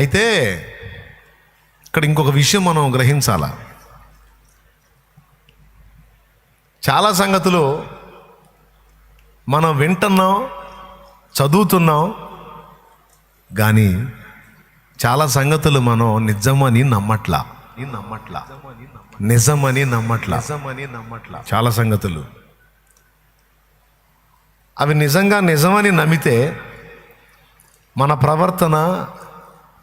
అయితే ఇక్కడ ఇంకొక విషయం మనం గ్రహించాలా. చాలా సంగతులు మనం వింటున్నాం, చదువుతున్నాం, కానీ చాలా సంగతులు మనం నిజమని నమ్మట్లా. చాలా సంగతులు అవి నిజమని నమ్మితే మన ప్రవర్తన,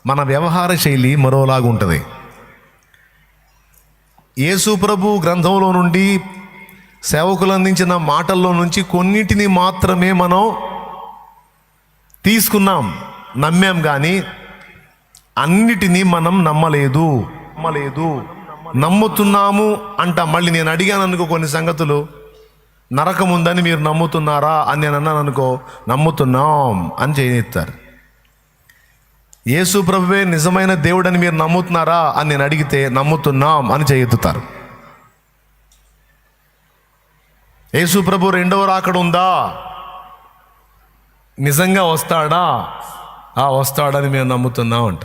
మన వ్యవహార శైలి మరోలాగా ఉంటుంది. యేసు ప్రభు గ్రంథంలో నుండి సేవకులు అందించిన మాటల్లో నుంచి కొన్నిటిని మాత్రమే మనం తీసుకున్నాం, నమ్మాం, కానీ అన్నిటినీ మనం నమ్మలేదు. నమ్ముతున్నాము అంట. మళ్ళీ నేను అడిగాను అనుకో కొన్ని సంగతులు, నరకం ఉందని మీరు నమ్ముతున్నారా అని నేను అన్నాను అనుకో, నమ్ముతున్నాం అని చేయనిస్తారు. యేసు ప్రభువే నిజమైన దేవుడని మీరు నమ్ముతున్నారా అని నేను అడిగితే నమ్ముతున్నాం అని చేయెత్తుతారు. యేసు ప్రభు రెండవ రాకడ ఉందా, నిజంగా వస్తాడా, వస్తాడని మేము నమ్ముతున్నాం అంట.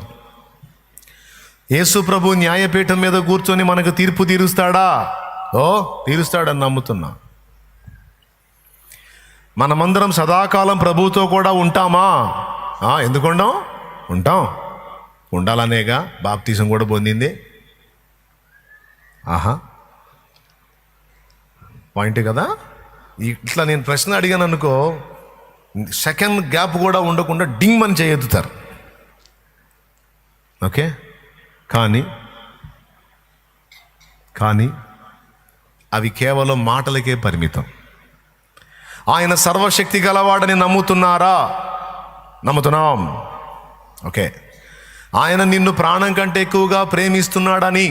యేసు ప్రభు న్యాయపీఠం మీద కూర్చొని మనకు తీర్పు తీరుస్తాడా, తీరుస్తాడని నమ్ముతున్నా. మనమందరం సదాకాలం ప్రభువుతో కూడా ఉంటామా? ఎందుకు ఉంటాం, ఉండాలనేగా బాప్తీసం కూడా పొందింది. పాయింట్ కదా. ఇట్లా నేను ప్రశ్న అడిగాను అనుకో, సెకండ్ గ్యాప్ కూడా ఉండకుండా డింగ్ అని చేయెత్తుతారు. ఓకే, కానీ అవి కేవలం మాటలకే పరిమితం. ఆయన సర్వశక్తి గలవాడని నమ్ముతున్నారా? నమ్ముతున్నాం. ఓకే, ఆయన నిన్ను ప్రాణం కంటే ఎక్కువగా ప్రేమిస్తున్నాడని,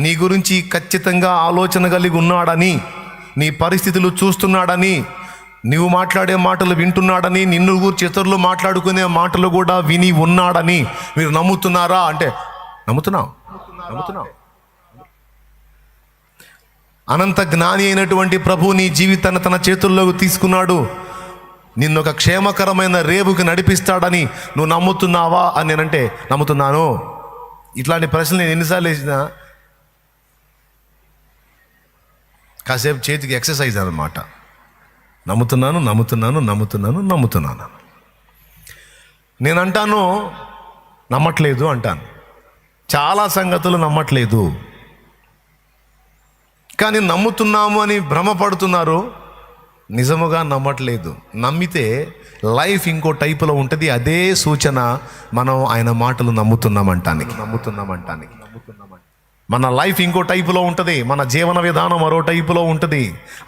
నీ గురించి ఖచ్చితంగా ఆలోచన కలిగి ఉన్నాడని, నీ పరిస్థితులు చూస్తున్నాడని, నీవు మాట్లాడే మాటలు వింటున్నాడని, నిన్ను గురించి ఇతరులు మాట్లాడుకునే మాటలు కూడా విని ఉన్నాడని మీరు నమ్ముతున్నారా అంటే నమ్ముతున్నాం. అనంత జ్ఞాని అయినటువంటి ప్రభు నీ జీవితాన్ని తన చేతుల్లోకి తీసుకున్నాడు. నిన్ను ఒక క్షేమకరమైన రేవుకి నడిపిస్తాడని నువ్వు నమ్ముతున్నావా అని నేనంటే నమ్ముతున్నాను. ఇట్లాంటి ప్రశ్నలు నేను ఎన్నిసార్లు వేసినా కాసేపు చేతికి ఎక్సర్సైజ్ అన్నమాట. నమ్ముతున్నాను. నేను అంటాను నమ్మట్లేదు అంటాను. చాలా సంగతులు నమ్మట్లేదు, కానీ నమ్ముతున్నాము అని భ్రమపడుతున్నారు, నిజముగా నమ్మట్లేదు. నమ్మితే లైఫ్ ఇంకో టైపులో ఉంటుంది. అదే సూచన మనం ఆయన మాటలు నమ్ముతున్నామంటానికి. మన లైఫ్ ఇంకో టైపులో ఉంటుంది, మన జీవన విధానం మరో టైపులో ఉంటుంది.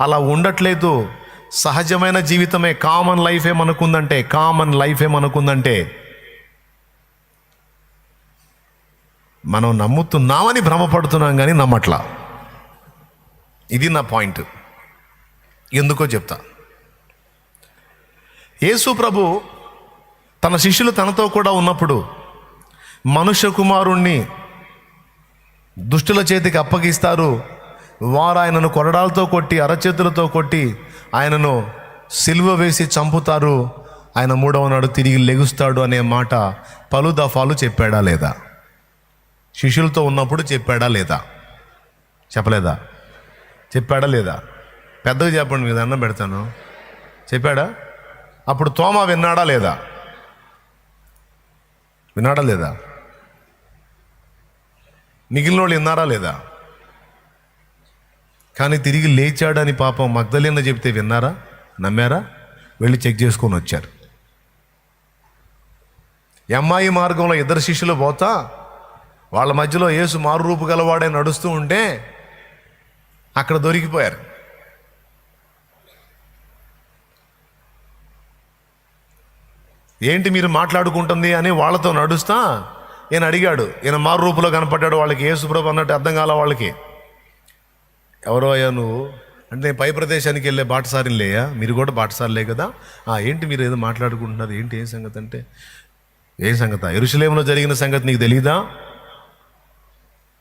అలా ఉండట్లేదు. సహజమైన జీవితమే, కామన్ లైఫే మనకుందంటే మనం నమ్ముతున్నామని భ్రమపడుతున్నాం కానీ నమ్మట్లా. ఇది నా పాయింట్. ఎందుకో చెప్తా. యేసు ప్రభు తన శిష్యులు తనతో కూడా ఉన్నప్పుడు మనుష్య కుమారుణ్ణి దుష్టుల చేతికి అప్పగిస్తారు, వారు ఆయనను కొరడాలతో కొట్టి, అరచేతులతో కొట్టి ఆయనను సిలువ వేసి చంపుతారు, ఆయన మూడవ నాడు తిరిగి లెగుస్తాడు అనే మాట పలు దఫాలు చెప్పాడా లేదా? శిష్యులతో ఉన్నప్పుడు చెప్పాడా లేదా? చెప్పలేదా? చెప్పాడా లేదా? పెద్దగా చెప్పండి, మీద అన్నం పెడతాను. చెప్పాడా? అప్పుడు తోమా విన్నాడా లేదా? మిగిలిన వాళ్ళు విన్నారా లేదా? కానీ తిరిగి లేచాడని పాపం మగ్దలేన చెప్తే విన్నారా? నమ్మారా? వెళ్ళి చెక్ చేసుకొని వచ్చారు. ఎమ్మాయి మార్గంలో ఇద్దరు శిష్యులు పోతా వాళ్ళ మధ్యలో యేసు మారు రూపు గలవాడే నడుస్తూ ఉంటే అక్కడ దొరికిపోయారు. ఏంటి మీరు మాట్లాడుకుంటుంది అని వాళ్ళతో నడుస్తా ఈయన అడిగాడు. ఈయన మారు రూపులో కనపడ్డాడు వాళ్ళకి. యేసుప్రభు అన్నట్టు అర్థం కాల వాళ్ళకి. ఎవరో అయ్యా నువ్వు అంటే, నేను పై ప్రదేశానికి వెళ్ళే బాటసారిలేయా, మీరు కూడా బాటసారిలే కదా, ఏంటి మీరు ఏదో మాట్లాడుకుంటున్నారు, ఏంటి ఏం సంగతి అంటే, ఏం సంగతి? యెరూషలేములో జరిగిన సంగతి నీకు తెలీదా?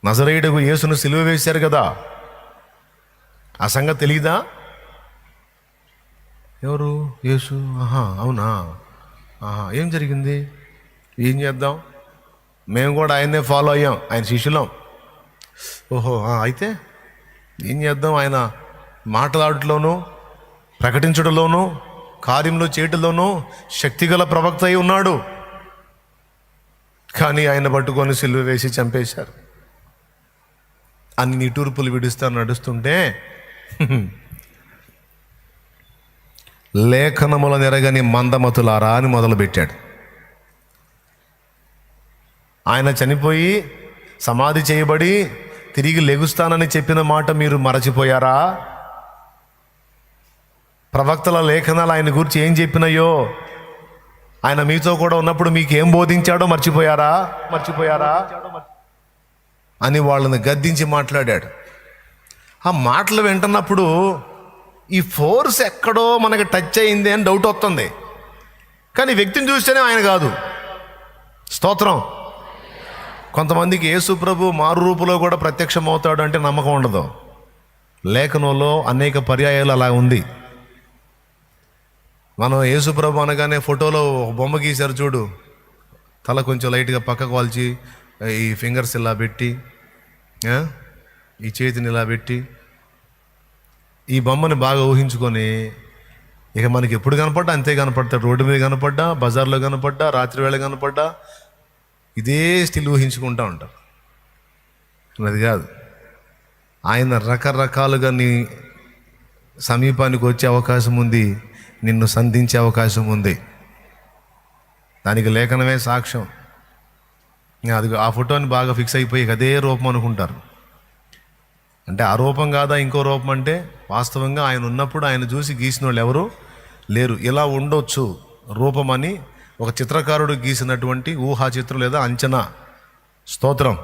నజరేయుడకు యేసును సిలువ వేశారు కదా, ఆ సంగతి తెలీదా? ఎవరు? యేసు. అవునా? ఏం జరిగింది? ఏం చేద్దాం? మేము కూడా ఆయన్నే ఫాలో అయ్యాం, ఆయన శిష్యులం. ఓహో, అయితే ఏం చేద్దాం? ఆయన మాట్లాడటంలోనూ ప్రకటించడంలోనూ కార్యంలో చేయటంలోనూ శక్తిగల ప్రవక్త అయి ఉన్నాడు. కానీ ఆయన పట్టుకొని సిలువ వేసి చంపేశారు. అన్ని నిట్టూర్పులు విడుస్తా నడుస్తుంటే లేఖనముల నెరగని మందమతులారా అని మొదలుపెట్టాడు. ఆయన చనిపోయి సమాధి చేయబడి తిరిగి లెగుస్తానని చెప్పిన మాట మీరు మరచిపోయారా? ప్రవక్తల లేఖనాలు ఆయన గురించి ఏం చెప్పినాయో, ఆయన మీతో కూడా ఉన్నప్పుడు మీకు ఏం బోధించాడో మర్చిపోయారా అని వాళ్ళని గద్దించి మాట్లాడాడు. ఆ మాటలు వింటున్నప్పుడు ఈ ఫోర్స్ ఎక్కడో మనకి టచ్ అయింది అని డౌట్ వస్తుంది. కానీ వ్యక్తిని చూస్తేనే ఆయన కాదు. స్తోత్రం. కొంతమందికి యేసు ప్రభు మారు రూపులో కూడా ప్రత్యక్షం అవుతాడు అంటే నమ్మకం ఉండదు. లేఖనంలో అనేక పర్యాయాలు అలా ఉంది. మనం యేసు ప్రభు అనగానే ఫోటోలో ఒక బొమ్మ గీశారు చూడు, తల కొంచెం లైట్గా పక్కకు వాల్చి ఈ ఫింగర్స్ ఇలా పెట్టి ఈ చేతిని ఇలా పెట్టి ఈ బొమ్మని బాగా ఊహించుకొని ఇక మనకి ఎప్పుడు కనపడ్డా అంతే కనపడతాడు. రోడ్డు మీద కనపడ్డా, బజార్లో కనపడ్డా, రాత్రి వేళ కనపడ్డా ఇదే స్టిల్ ఊహించుకుంటూ ఉంటారు. అది కాదు. ఆయన రకరకాలుగా నీ సమీపానికి వచ్చే అవకాశం ఉంది, నిన్ను సంధించే అవకాశం ఉంది. దానికి లేఖనమే సాక్ష్యం. అది ఆ ఫోటోని బాగా ఫిక్స్ అయిపోయి అదే రూపం అనుకుంటారు. అంటే ఆ రూపం కాదా ఇంకో రూపం అంటే వాస్తవంగా ఆయన ఉన్నప్పుడు ఆయన చూసి గీసిన వాళ్ళు ఎవరు లేరు. ఇలా ఉండొచ్చు రూపం అని ఒక చిత్రకారుడు గీసినటువంటి ఊహా చిత్రం లేదా అంచనా. స్తోత్రం.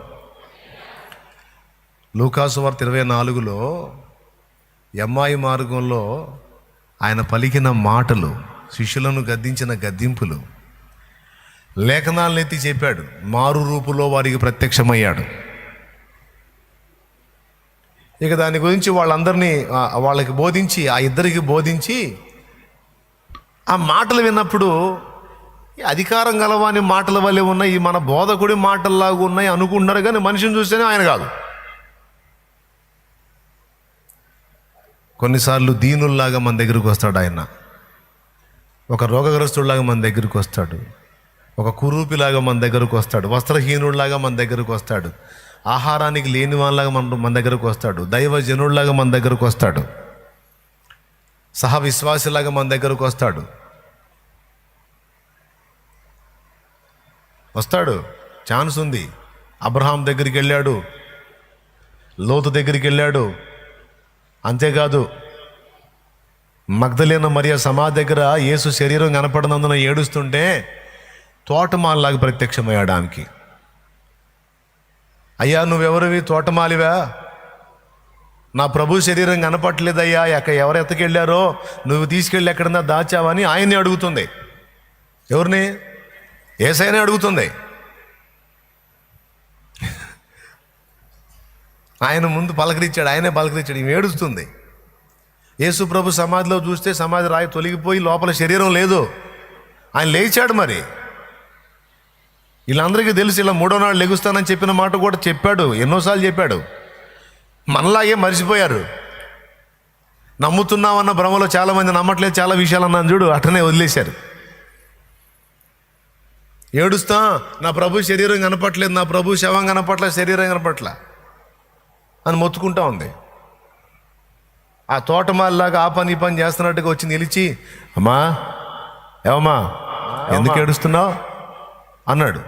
లూకాసు వార్త 24లో ఎమ్మాయి మార్గంలో ఆయన పలికిన మాటలు, శిష్యులను గద్దించిన గద్దింపులు, లేఖనాలను ఎత్తి చెప్పాడు. మారు రూపులో వారికి ప్రత్యక్షమయ్యాడు. ఇక దాని గురించి వాళ్ళందరినీ వాళ్ళకి బోధించి, ఆ ఇద్దరికి బోధించి, ఆ మాటలు విన్నప్పుడు అధికారం గలవాని మాటల వల్లే ఉన్నాయి, మన బోధకుడి మాటల్లాగా ఉన్నాయి అనుకుంటున్నారు. కానీ మనిషిని చూస్తేనే ఆయన కాదు. కొన్నిసార్లు దీనుల్లాగా మన దగ్గరికి వస్తాడు ఆయన. ఒక రోగగ్రస్తుడిలాగా మన దగ్గరికి వస్తాడు. ఒక కురూపిలాగా మన దగ్గరకు వస్తాడు. వస్త్రహీనుడిలాగా మన దగ్గరకు వస్తాడు. ఆహారానికి లేని వాళ్ళలాగా మన దగ్గరకు వస్తాడు. దైవజనుడిలాగా మన దగ్గరకు వస్తాడు. సహ విశ్వాసిలాగా మన దగ్గరకు వస్తాడు. ఛాన్స్ ఉంది. అబ్రహాం దగ్గరికి వెళ్ళాడు, లోతు దగ్గరికి వెళ్ళాడు. అంతేకాదు, మగ్దలేన మరియ సమాధి దగ్గర యేసు శరీరం కనపడనందున ఏడుస్తుంటే తోటమాలిలాగా ప్రత్యక్షమయ్యాడు ఆమెకి. అయ్యా నువ్వెవరివి? తోటమాలివా? నా ప్రభు శరీరం కనపట్లేదయ్యా, ఎవరు ఎత్తకెళ్ళారో నువ్వు తీసుకెళ్ళి ఎక్కడన్నా దాచావని ఆయన్ని అడుగుతుంది. ఎవరిని? యేసయ్యనే అడుగుతుంది. ఆయన ముందు పలకరించాడు, ఆయనే పలకరించాడు. ఈమె ఏడుస్తుంది. యేసు ప్రభు సమాధిలో చూస్తే సమాధి రాయి తొలగిపోయి లోపల శరీరం లేదు. ఆయన లేచాడు. మరి వీళ్ళందరికీ తెలుసు, ఇలా 3వ నాడు లెగుస్తానని చెప్పిన మాట కూడా చెప్పాడు, ఎన్నోసార్లు చెప్పాడు. మనలాగే మర్చిపోయారు. నమ్ముతున్నామన్న భ్రమలో చాలామంది నమ్మట్లేదు. చాలా విషయాలు అన్నాను చూడు, అట్టనే వదిలేశారు. ఏడుస్తా, నా ప్రభు శరీరం కనపట్లేదు, నా ప్రభు శవం కనపట్లేదు, శరీరం కనపట్ల అని మొత్తుకుంటా ఉంది. ఆ తోటమాలిలాగా ఆ పని ఈ పని చేస్తున్నట్టుగా వచ్చి నిలిచి, అమ్మా ఏమమ్మా ఎందుకు ఏడుస్తున్నావు అన్నాడు.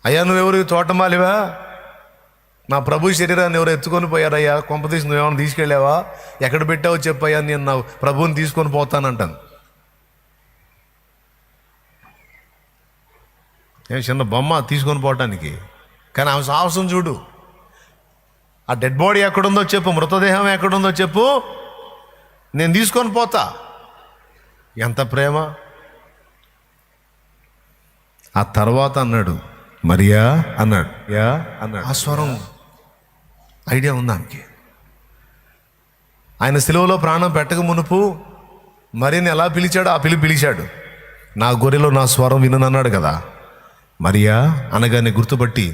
అయ్యా నువ్వెవరు? తోటమాలివా? నా ప్రభు శరీరాన్ని ఎవరు ఎత్తుకొని పోయారయ్యా, కొంపతీసి నువ్వేమైనా తీసుకెళ్ళావా? ఎక్కడ పెట్టావో చెప్పయ్యా, నేను నా ప్రభువుని తీసుకొని పోతానంటాను. ఏం చిన్న బొమ్మ తీసుకొని పోవటానికి? కానీ ఆమె సాహసం చూడు. ఆ డెడ్ బాడీ ఎక్కడుందో చెప్పు, మృతదేహం ఎక్కడుందో చెప్పు, నేను తీసుకొని పోతా. ఎంత ప్రేమ! ఆ తర్వాత అన్నాడు, మరియా అన్నాడు. ఆ స్వరం ఐడియా ఉంది ఆమెకి. ఆయన సిలువలో ప్రాణం పెట్టక మునుపు మరియని ఎలా పిలిచాడో ఆ పిలిచాడు. నా గొర్రెలో నా స్వరం వినన్నాడు కదా. మరియా అనగానే గుర్తుపట్టి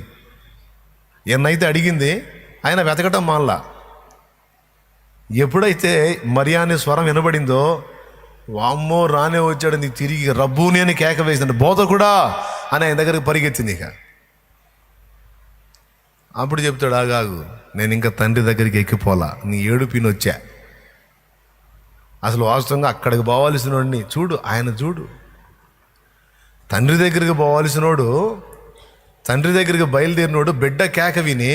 ఎన్నైతే అడిగింది ఆయన వెతకటం మానలా. ఎప్పుడైతే మరియా అనే స్వరం వినబడిందో, వామ్మో రానే వచ్చాడు, నీ తిరిగి రబ్బూని అని కేక వేసింది, బోధకుడా అని ఆయన దగ్గరికి పరిగెత్తింది. ఇక అప్పుడు చెప్తాడు, ఆగాగు, నేను ఇంకా తండ్రి దగ్గరికి ఎక్కిపోలా, నీ ఏడుపిని వచ్చా. అసలు వాస్తవంగా అక్కడికి పోవాల్సిన వాడిని చూడు, ఆయన చూడు, తండ్రి దగ్గరికి పోవాల్సినోడు, తండ్రి దగ్గరికి బయలుదేరినోడు బిడ్డ కేక విని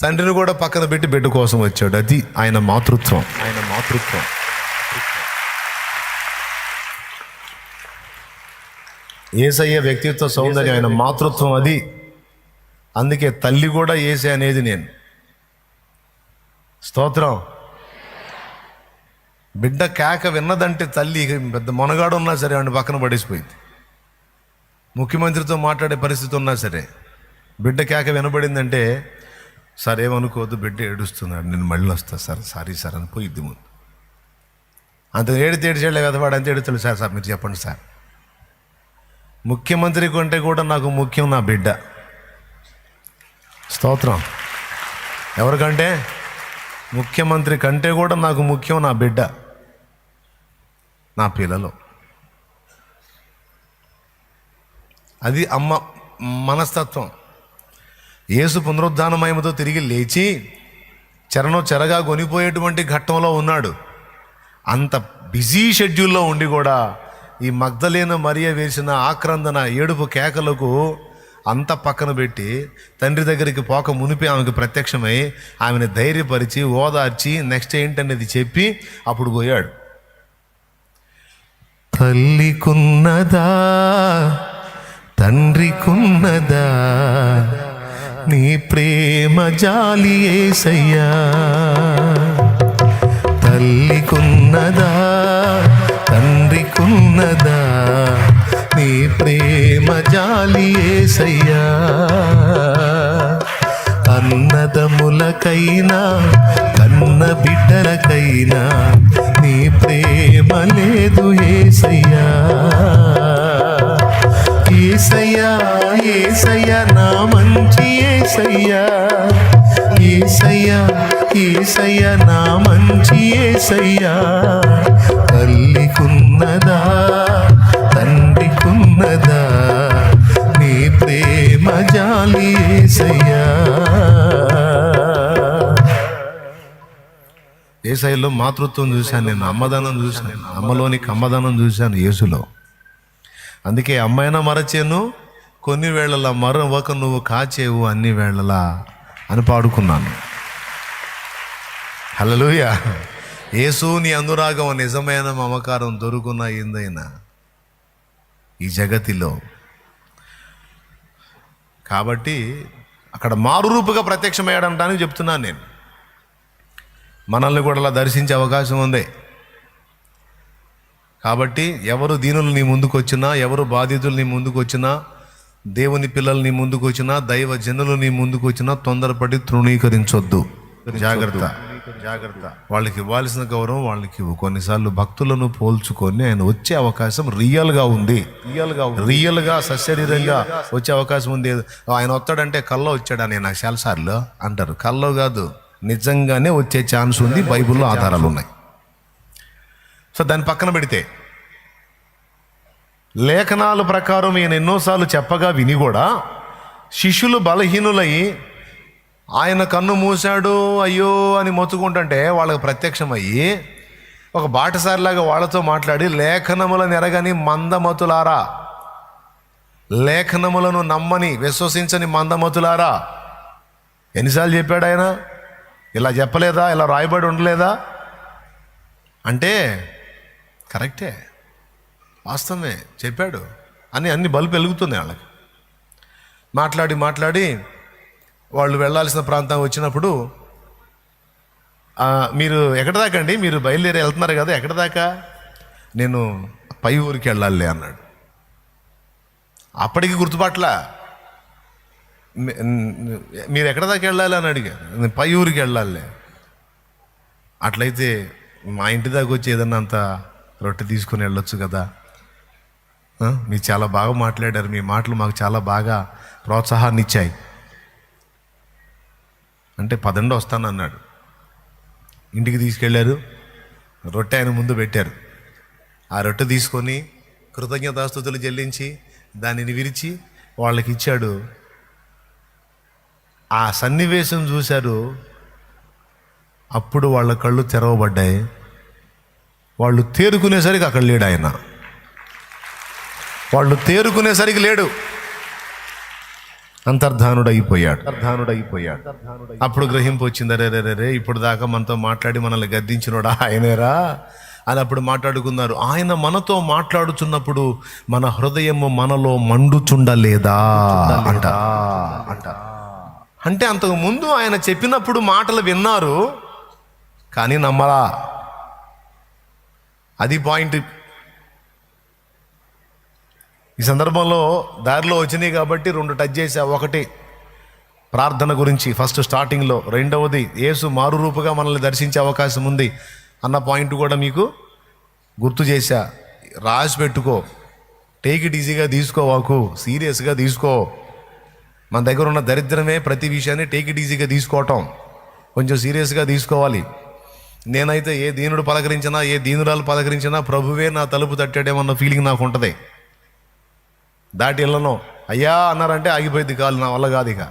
తండ్రిని కూడా పక్కన పెట్టి బిడ్డ కోసం వచ్చాడు. అది ఆయన మాతృత్వం. ఆయన మాతృత్వం. యేసయ్య వ్యక్తిత్వ సౌందర్యం, ఆయన మాతృత్వం అది. అందుకే తల్లి కూడా యేసే అనేది నేను. స్తోత్రం. బిడ్డ కేక విన్నదంటే తల్లి పెద్ద మొనగాడు ఉన్నా సరే వాడిని పక్కన పడేసిపోయింది. ముఖ్యమంత్రితో మాట్లాడే పరిస్థితి ఉన్నా సరే బిడ్డ కేక వినబడిందంటే, సార్ ఏమనుకోవద్దు, బిడ్డ ఏడుస్తున్నాడు, నేను మళ్ళీ వస్తా సార్, సారీ సార్ అని పోయిద్ది ముందు. అంత ఏడితేడిచేళ్ళే కదవాడు, అంత ఏడుతాడు, సార్ మీరు చెప్పండి సార్. ముఖ్యమంత్రి కంటే కూడా నాకు ముఖ్యం నా బిడ్డ. స్తోత్రం. ఎవరికంటే? ముఖ్యమంత్రి కంటే కూడా నాకు ముఖ్యం నా బిడ్డ, నా పిల్లలు. అది అమ్మ మనస్తత్వం. యేసు పునరుద్ధానమయముతో తిరిగి లేచి చెరగా కొనిపోయేటువంటి ఘట్టంలో ఉన్నాడు. అంత బిజీ షెడ్యూల్లో ఉండి కూడా ఈ మగ్దలేన మరియ వేసిన ఆక్రందన ఏడుపు కేకలకు అంత పక్కన పెట్టి తండ్రి దగ్గరికి పోక మునిపి ఆమెకు ప్రత్యక్షమై ఆమెను ధైర్యపరిచి ఓదార్చి నెక్స్ట్ ఏంటనేది చెప్పి అప్పుడు పోయాడు. తల్లికున్నదా తండ్రికున్నదా నీ ప్రేమ జాలి యేసయ్యా, తల్లికున్నదా తండ్రికున్నదా నీ ప్రేమ జాలి యేసయ్యా, అన్నదములకైనా కన్న బిడ్డలకైనా నీ ప్రేమ లేదు యేసయ్యా. యేసయ్యా యేసయ్యా నా మంచి యేసయ్యా, యేసయ్యా యేసయ్యా నా మంచి యేసయ్యా, తల్లికున్నదా తండ్రికున్నదా నీ ప్రేమ జాలి యేసయ్యా. యేసయ్యలో మాతృత్వం చూశాను నేను, అమ్మదనం చూశాను, అమ్మలోని కమ్మదనం చూశాను యేసులో. అందుకే అమ్మైనా మరచేను కొన్ని వేళలా, మరొక నువ్వు కాచేవు అన్ని వేళలా అని పాడుకున్నాను. హల్లెలూయా. యేసు నీ అనురాగం నిజమైన మమకారం దొరుకున్న ఏందైనా ఈ జగతిలో. కాబట్టి అక్కడ మారురూపుగా ప్రత్యక్షమయ్యాడంటానికి చెప్తున్నాను నేను. మనల్ని కూడా అలా దర్శించే అవకాశం ఉంది. కాబట్టి ఎవరు దీనులు నీ ముందుకు వచ్చినా, ఎవరు బాధితులు నీ ముందుకు వచ్చినా, దేవుని పిల్లలు నీ ముందుకు వచ్చినా, దైవ జనులు నీ ముందుకు వచ్చినా తొందరపడి తృణీకరించొద్దు. జాగ్రత్త జాగ్రత్త. వాళ్ళకి ఇవ్వాల్సిన గౌరవం వాళ్ళకి ఇవ్వు. కొన్నిసార్లు భక్తులను పోల్చుకొని ఆయన వచ్చే అవకాశం రియల్గా ఉంది. రియల్గా సశరీరంగా వచ్చే అవకాశం ఉంది. ఆయన వస్తాడంటే కల్లో వచ్చాడని నాకు చాలాసార్లు అంటారు. కల్లో కాదు, నిజంగానే వచ్చే ఛాన్స్ ఉంది. బైబిల్లో ఆధారాలు ఉన్నాయి. సో దాన్ని పక్కన పెడితే లేఖనాల ప్రకారం ఈయన ఎన్నోసార్లు చెప్పగా విని కూడా శిష్యులు బలహీనులై ఆయన కన్ను మూశాడు అయ్యో అని మొత్తుకుంటుంటే వాళ్ళకి ప్రత్యక్షమయ్యి ఒక బాటసారిలాగా వాళ్ళతో మాట్లాడి, లేఖనములను ఎరగని మందమతులారా, లేఖనములను నమ్మని విశ్వసించని మందమతులారా. ఎన్నిసార్లు చెప్పాడు ఆయన? ఇలా చెప్పలేదా? ఇలా రాయబడి ఉండలేదా? అంటే కరెక్టే, వాస్తవమే చెప్పాడు అని అన్ని బల్బు వెలుగుతుంది వాళ్ళకి. మాట్లాడి వాళ్ళు వెళ్ళాల్సిన ప్రాంతం వచ్చినప్పుడు, మీరు ఎక్కడి దాకా అండి, మీరు బయలుదేరి వెళ్తున్నారు కదా, ఎక్కడి దాకా? నేను పై ఊరికి వెళ్ళాలి అన్నాడు. అప్పటికి గుర్తుపట్ల. మీరు ఎక్కడి దాకా వెళ్ళాలి అని అడిగా. నేను పై ఊరికి వెళ్ళాలి. అట్లయితే మా ఇంటి దాకా వచ్చి ఏదన్నా అంత రొట్టె తీసుకొని వెళ్ళొచ్చు కదా. మీరు చాలా బాగా మాట్లాడారు, మీ మాటలు మాకు చాలా బాగా ప్రోత్సాహాన్ని ఇచ్చాయి అంటే పదండి వస్తాను అన్నాడు. ఇంటికి తీసుకెళ్ళారు, రొట్టె ఆయన ముందు పెట్టారు. ఆ రొట్టె తీసుకొని కృతజ్ఞతాస్తుతులు చెల్లించి దానిని విరిచి వాళ్ళకి ఇచ్చాడు. ఆ సన్నివేశం చూశారు. అప్పుడు వాళ్ళ కళ్ళు తెరవబడ్డాయి. వాళ్ళు తేరుకునేసరికి అక్కడ లేడు ఆయన. వాళ్ళు తేరుకునేసరికి లేడు, అంతర్ధానుడైపోయాడు. అప్పుడు గ్రహింపు వచ్చింది, రే ఇప్పుడు దాకా మనతో మాట్లాడి మనల్ని గద్దించినోడా ఆయనేరా అని అప్పుడు మాట్లాడుకున్నారు. ఆయన మనతో మాట్లాడుచున్నప్పుడు మన హృదయము మనలో మండుచుండలేదా అంట. అంటే అంతకు ముందు ఆయన చెప్పినప్పుడు మాటలు విన్నారు కానీ నమ్మలా. అది పాయింట్. ఈ సందర్భంలో దారిలో వచ్చినాయి కాబట్టి 2 టచ్ చేశా. ఒకటి ప్రార్థన గురించి ఫస్ట్ స్టార్టింగ్లో, రెండవది యేసు మారు రూపుగా మనల్ని దర్శించే అవకాశం ఉంది అన్న పాయింట్ కూడా మీకు గుర్తు చేశా. రాసి పెట్టుకో, టేక్ ఇట్ ఈజీగా తీసుకోవాకు, సీరియస్గా తీసుకో. మన దగ్గర ఉన్న దరిద్రమే ప్రతి విషయాన్ని టేక్ ఇట్ ఈజీగా తీసుకోవటం, కొంచెం సీరియస్గా తీసుకోవాలి. నేనైతే ఏ దీనుడు పలకరించినా, ఏ దీనురాలు పలకరించినా ప్రభువే నా తలుపు తట్టాడేమన్న ఫీలింగ్ నాకు ఉంటుంది. దాటి వెళ్ళను. అయ్యా అన్నారంటే ఆగిపోయింది కాలు, నా వల్ల కాదు. ఇక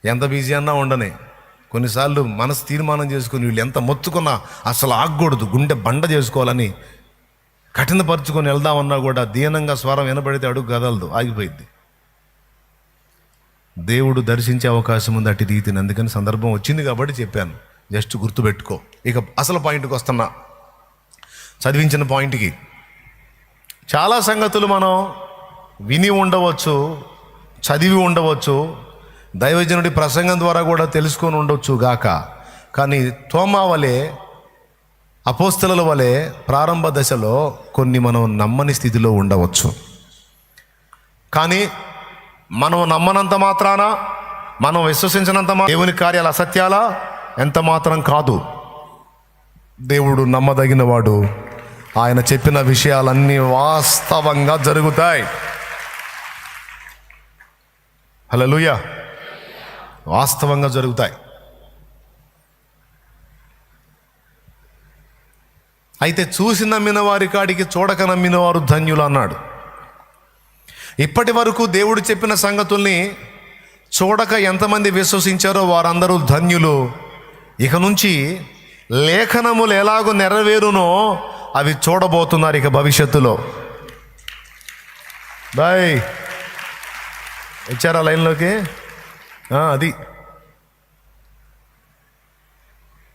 ఎంత బిజీ అన్నా ఉండని. కొన్నిసార్లు మనసు తీర్మానం చేసుకుని వీళ్ళు ఎంత మొత్తుకున్నా అసలు ఆగకూడదు, గుండె బండ చేసుకోవాలని కఠినపరుచుకొని వెళ్దామన్నా కూడా దీనంగా స్వరం వినబడితే అడుగు కదలదు, ఆగిపోయింది. దేవుడు దర్శించే అవకాశం ఉంది అటు రీతిని. అందుకని సందర్భం వచ్చింది కాబట్టి చెప్పాను, జస్ట్ గుర్తుపెట్టుకో. ఇక అసలు పాయింట్కి వస్తున్నా, చదివించిన పాయింట్కి. చాలా సంగతులు మనం విని ఉండవచ్చు, చదివి ఉండవచ్చు, దైవజనుడి ప్రసంగం ద్వారా కూడా తెలుసుకొని ఉండొచ్చు గాక. కానీ తోమా వలె, అపోస్తలుల వలె ప్రారంభ దశలో కొన్ని మనం నమ్మని స్థితిలో ఉండవచ్చు. కానీ మనం నమ్మనంత మాత్రాన, మనం విశ్వసించినంత దేవుని కార్యాలు అసత్యాలా? ఎంత మాత్రం కాదు. దేవుడు నమ్మదగిన వాడు. ఆయన చెప్పిన విషయాలన్నీ వాస్తవంగా జరుగుతాయి. హల్లెలూయా. వాస్తవంగా జరుగుతాయి. అయితే చూసి నమ్మిన వారి కాడికి చూడక నమ్మిన వారు ధన్యులు అన్నాడు. ఇప్పటి వరకు దేవుడు చెప్పిన సంగతుల్ని చూడక ఎంతమంది విశ్వసించారో వారందరూ ధన్యులు. ఇక నుంచి లేఖనములు ఎలాగో నెరవేరునో అవి చూడబోతున్నారు ఇక భవిష్యత్తులో. బాయ్ ఇచ్చారా లైన్లోకి? అది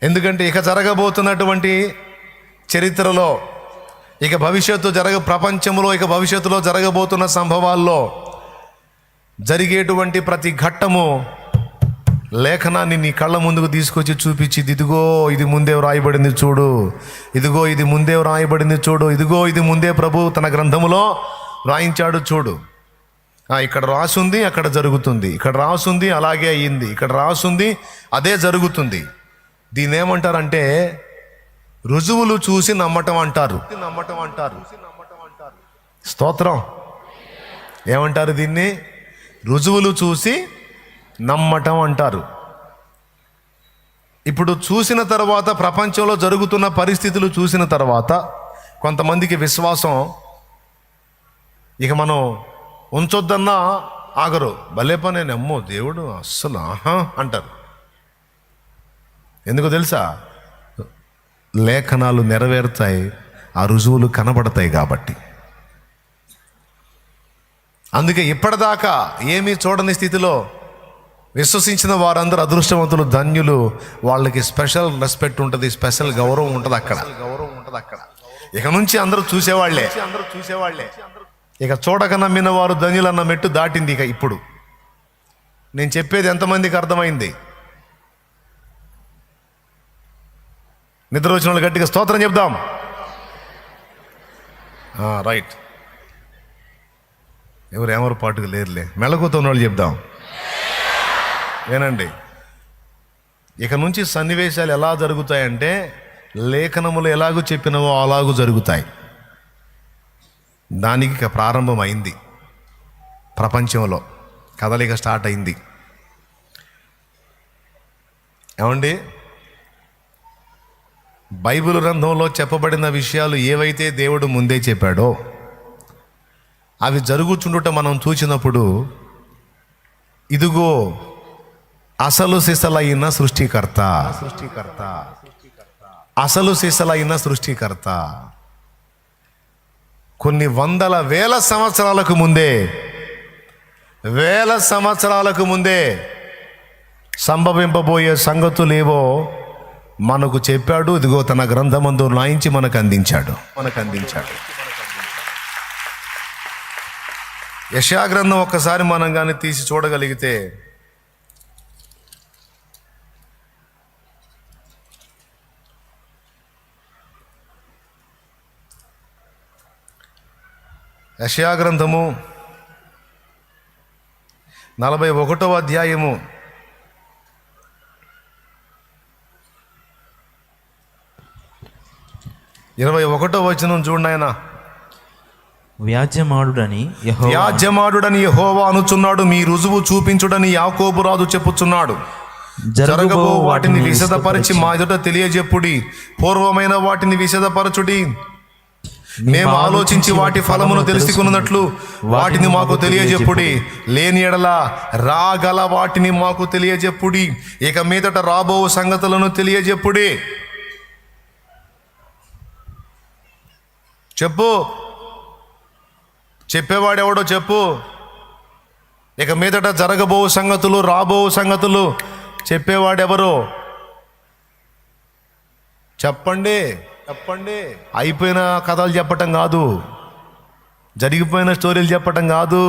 ఎందుకంటే ఇక జరగబోతున్నటువంటి చరిత్రలో, ఇక భవిష్యత్తు ప్రపంచంలో ఇక భవిష్యత్తులో జరగబోతున్న సంభవాల్లో జరిగేటువంటి ప్రతి ఘట్టము లేఖనాన్ని నీ కళ్ళ ముందుకు తీసుకొచ్చి చూపించి, ఇదిగో ఇది ముందే వ్రాయబడింది చూడు, ఇదిగో ఇది ముందే వ్రాయబడింది చూడు, ఇదిగో ఇది ముందే ప్రభు తన గ్రంథములో రాయించాడు చూడు. ఇక్కడ రాసుంది, అక్కడ జరుగుతుంది, ఇక్కడ రాసుంది, అలాగే అయ్యింది, ఇక్కడ రాసుంది, అదే జరుగుతుంది. దీన్ని ఏమంటారంటే రుజువులు చూసి నమ్మటం అంటారు. స్తోత్రం. ఏమంటారు దీన్ని? రుజువులు చూసి నమ్మటం అంటారు. ఇప్పుడు చూసిన తర్వాత, ప్రపంచంలో జరుగుతున్న పరిస్థితులు చూసిన తర్వాత కొంతమందికి విశ్వాసం ఇక మనం ఉంచొద్దన్నా ఆగరు. భలే పని, నమ్మో దేవుడు అస్సలు అంటారు. ఎందుకో తెలుసా? లేఖనాలు నెరవేరుతాయి, ఆ రుజువులు కనబడతాయి కాబట్టి. అందుకే ఇప్పటిదాకా ఏమీ చూడని స్థితిలో విశ్వసించిన వారందరూ అదృష్టవంతులు, ధన్యులు. వాళ్ళకి స్పెషల్ రెస్పెక్ట్ ఉంటుంది, స్పెషల్ గౌరవం ఉంటుంది అక్కడ. ఇక నుంచి అందరూ చూసేవాళ్లే. ఇక చూడక నమ్మిన వారు ధన్యులు అన్న మెట్టు దాటింది. ఇక ఇప్పుడు నేను చెప్పేది ఎంతమందికి అర్థమైంది? నిద్ర వచ్చిన వాళ్ళు గట్టిగా స్తోత్రం చెప్దాం. రైట్. ఎవరు ఏమరు పాటుగా లేరులే, మెలకుతో ఉన్న వాళ్ళు చెప్దాం. ఏనండి, ఇక నుంచి సన్నివేశాలు ఎలా జరుగుతాయంటే లేఖనములు ఎలాగూ చెప్పినవో అలాగూ జరుగుతాయి. దానికి ఇక ప్రారంభమైంది. ప్రపంచంలో కదలిక స్టార్ట్ అయింది. ఏమండి, బైబిల్ గ్రంథంలో చెప్పబడిన విషయాలు ఏవైతే దేవుడు ముందే చెప్పాడో అవి జరుగుచుండుట మనం చూసినప్పుడు, ఇదిగో అసలు సిసలైన సృష్టికర్త, అసలు సిసలైన సృష్టికర్త కొన్ని వందల వేల సంవత్సరాలకు ముందే సంభవింపబోయే సంగతులేవో మనకు చెప్పాడు. ఇదిగో తన గ్రంథమందు రాయించి మనకు అందించాడు. యెషయా గ్రంథం ఒక్కసారి మనం కానీ తీసి చూడగలిగితే, యెషయా గ్రంథము 41వ అధ్యాయము 21వ వచనం చూడండి. ఆయన వ్యాజ్యమాడుడని యెహోవా అనుచున్నాడు, మీ రుజువు చూపించుడని యాకోబు రాజు చెప్పుచున్నాడు. జరగబో వాటిని విశదపరిచి మా ఎదుట తెలియజెప్పుడి, పూర్వమైన వాటిని విశదపరచుడి. మేము ఆలోచించి వాటి ఫలమును తెలుసుకున్నట్లు వాటిని మాకు తెలియజెప్పుడి. లేని ఎడల రాగల వాటిని మాకు తెలియజెప్పుడి. ఇక మీదట రాబో సంగతులను తెలియజెప్పుడి. చెప్పు, చెప్పేవాడెవడో చెప్పు. ఇక మీదట జరగబో సంగతులు, రాబో సంగతులు చెప్పేవాడెవరో చెప్పండి. అయిపోయిన కథలు చెప్పటం కాదు, జరిగిపోయిన స్టోరీలు చెప్పటం కాదు,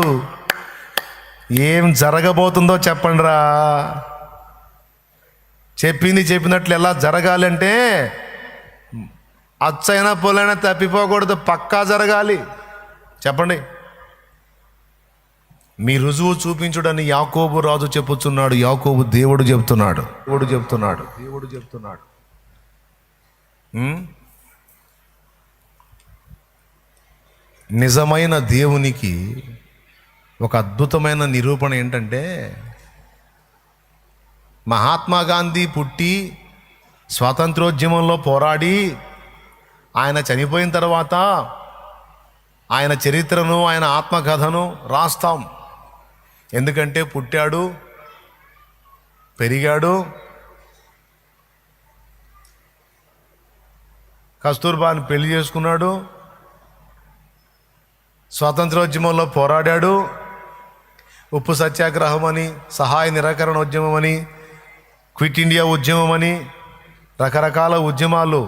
ఏం జరగబోతుందో చెప్పండి రా. చెప్పింది చెప్పినట్లు ఎలా జరగాలంటే అచ్చైనా పొలైనా తప్పిపోకూడదు, పక్కా జరగాలి. చెప్పండి. మీ రుజువు చూపించుడని యాకోబు రాజు చెప్పుచున్నాడు. యాకోబు దేవుడు చెప్తున్నాడు. నిజమైన దేవునికి ఒక అద్భుతమైన నిరూపణ ఏంటంటే, మహాత్మా గాంధీ పుట్టి స్వాతంత్రోద్యమంలో పోరాడి ఆయన చనిపోయిన తర్వాత ఆయన చరిత్రను, ఆయన ఆత్మకథను రాస్తాం. ఎందుకంటే పుట్టాడు, పెరిగాడు, కస్తూర్బాని పెళ్లి చేసుకున్నాడు, స్వాతంత్రోద్యమంలో పోరాడాడు, ఉప్పు సత్యాగ్రహం అని, సహాయ నిరాకరణ ఉద్యమం అని, క్విట్ ఇండియా ఉద్యమం అని, రకరకాల ఉద్యమాలు,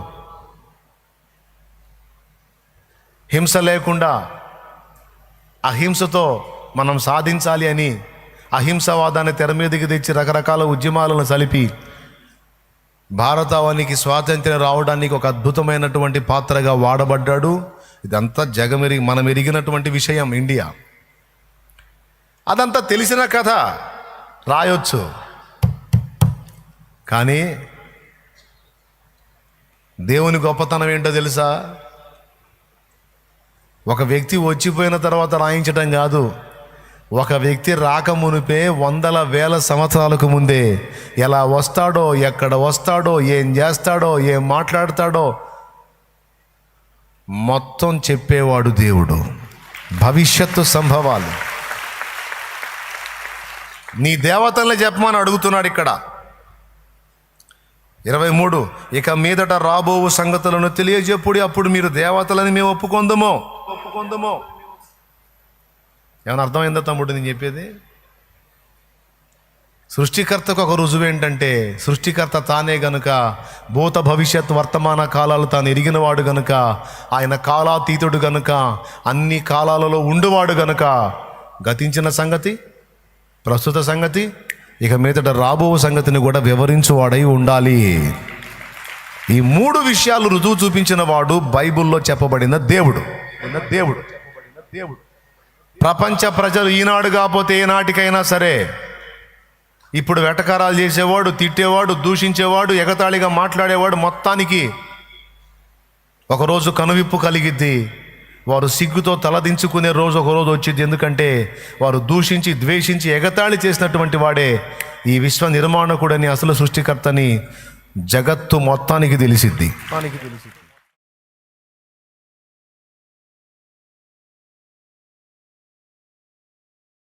హింస లేకుండా అహింసతో మనం సాధించాలి అని అహింసవాదాన్ని తెర మీదకి తెచ్చి రకరకాల ఉద్యమాలను సలిపి భారతావనికి స్వాతంత్ర్యం రావడానికి ఒక అద్భుతమైనటువంటి పాత్రగా వాడబడ్డాడు. ఇదంతా మనం ఎరిగినటువంటి విషయం. ఇండియా అదంతా తెలిసిన కథ, రాయొచ్చు. కానీ దేవుని గొప్పతనం ఏంటో తెలుసా? ఒక వ్యక్తి వచ్చిపోయిన తర్వాత రాయించటం కాదు, ఒక వ్యక్తి రాకమునిపే వందల వేల సంవత్సరాలకు ముందే ఎలా వస్తాడో, ఎక్కడ వస్తాడో, ఏం చేస్తాడో, ఏం మాట్లాడతాడో మొత్తం చెప్పేవాడు దేవుడు. భవిష్యత్తు సంభవాలు నీ దేవతల్ని చెప్పమని అడుగుతున్నాడు ఇక్కడ. 23, ఇక మీదట రాబోవు సంగతులను తెలియజెప్పుడు, అప్పుడు మీరు దేవతలని మేము ఒప్పుకొందుమో. ఏమైనా అర్థమైందా తమ్ముడు నేను చెప్పేది? సృష్టికర్తకు ఒక రుజువు ఏంటంటే, సృష్టికర్త తానే గనుక, భూత భవిష్యత్ వర్తమాన కాలాలు తాను ఎరిగినవాడు గనుక, ఆయన కాలాతీతుడు గనుక, అన్ని కాలాలలో ఉండువాడు గనుక, గతించిన సంగతి, ప్రస్తుత సంగతి, ఇక మీదట రాబో సంగతిని కూడా వివరించువాడై ఉండాలి. ఈ 3 విషయాలు రుజువు చూపించిన వాడు బైబిల్లో చెప్పబడిన దేవుడు. ప్రపంచ ప్రజలు ఈనాడు కాకపోతే ఏనాటికైనా సరే, ఇప్పుడు వెటకారాలు చేసేవాడు, తిట్టేవాడు, దూషించేవాడు, ఎగతాళిగా మాట్లాడేవాడు మొత్తానికి ఒకరోజు కనువిప్పు కలిగిద్ది. వారు సిగ్గుతో తలదించుకునే రోజు ఒక రోజు వచ్చింది. ఎందుకంటే వారు దూషించి ద్వేషించి ఎగతాళి చేసినటువంటి వాడే ఈ విశ్వ నిర్మాణకుడని, అసలు సృష్టికర్తని జగత్తు మొత్తానికి తెలిసిద్ది.